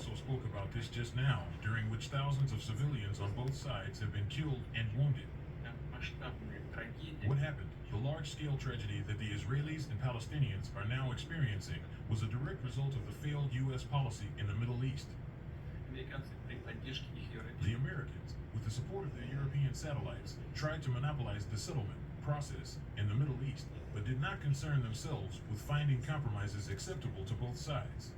also spoke about this just now, during which thousands of civilians on both sides have been killed and wounded. What happened? The large-scale tragedy that the Israelis and Palestinians are now experiencing was a direct result of the failed U.S. policy in the Middle East. The Americans, with the support of their European satellites, tried to monopolize the settlement process in the Middle East, but did not concern themselves with finding compromises acceptable to both sides.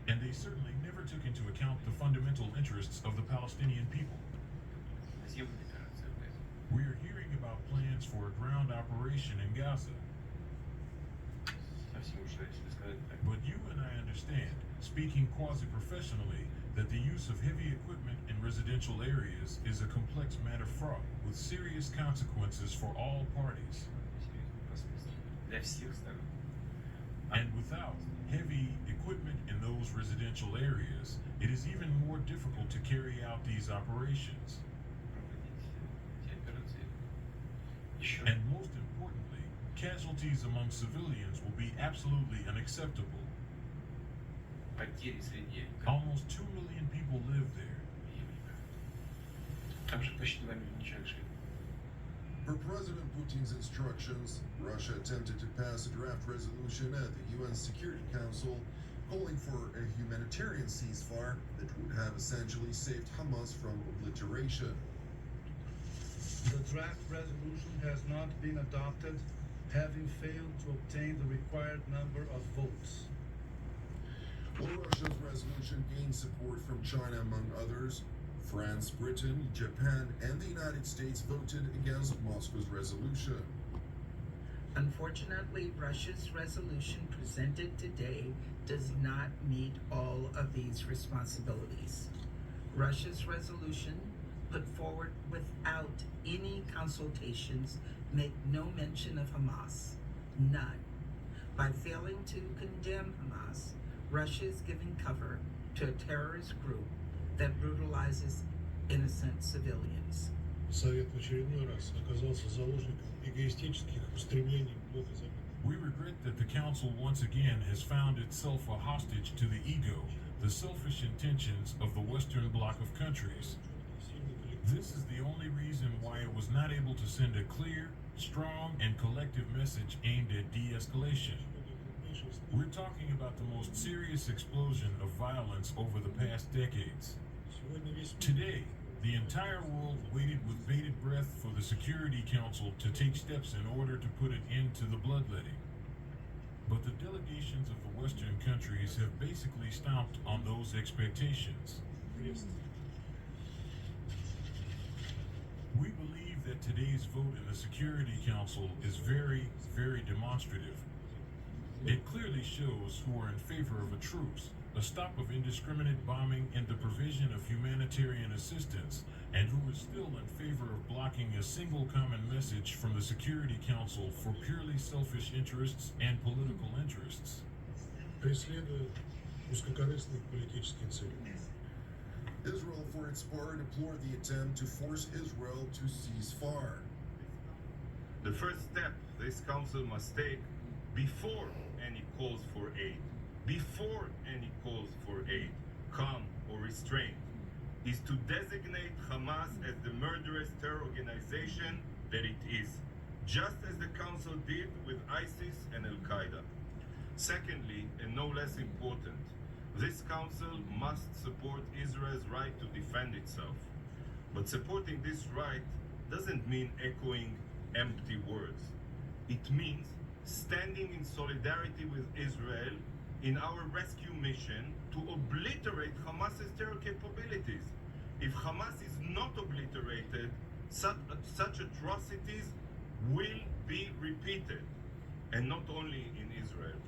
And they certainly never took into account the fundamental interests of the Palestinian people. We are hearing about plans for a ground operation in Gaza. But you and I understand, speaking quasi-professionally, that the use of heavy equipment in residential areas is a complex matter fraught with serious consequences for all parties. And without heavy equipment in those residential areas, it is even more difficult to carry out these operations. And most importantly, casualties among civilians will be absolutely unacceptable. Almost 2 million people live there. Per President Putin's instructions, Russia attempted to pass a draft resolution at the UN Security Council calling for a humanitarian ceasefire that would have essentially saved Hamas from obliteration. The draft resolution has not been adopted, having failed to obtain the required number of votes. While Russia's resolution gained support from China, among others, France, Britain, Japan, and the United States voted against Moscow's resolution. Unfortunately, Russia's resolution presented today does not meet all of these responsibilities. Russia's resolution, put forward without any consultations, make no mention of Hamas, none. By failing to condemn Hamas, Russia is giving cover to a terrorist group that brutalizes innocent civilians. Совет в очередной раз оказался заложником эгоистических устремлений плохо забытых. We regret that the Council once again has found itself a hostage to the ego, the selfish intentions of the Western Bloc of countries. This is the only reason why it was not able to send a clear, strong, and collective message aimed at de-escalation. We're talking about the most serious explosion of violence over the past decades. Today, the entire world waited with bated breath for the Security Council to take steps in order to put an end to the bloodletting. But the delegations of the Western countries have basically stomped on those expectations. We believe that today's vote in the Security Council is very, very demonstrative. It clearly shows who are in favor of a truce, a stop of indiscriminate bombing and the provision of humanitarian assistance, and who is still in favor of blocking a single common message from the Security Council for purely selfish interests and political interests. Преследуя узкокорыстные политические цели. Israel, for its part, deplored the attempt to force Israel to cease fire. The first step this council must take before any calls for aid, calm or restraint, is to designate Hamas as the murderous terror organization that it is, just as the council did with ISIS and Al-Qaeda. Secondly, and no less important, this council must support Israel's right to defend itself. But supporting this right doesn't mean echoing empty words. It means standing in solidarity with Israel in our rescue mission to obliterate Hamas's terror capabilities. If Hamas is not obliterated, such atrocities will be repeated, and not only in Israel.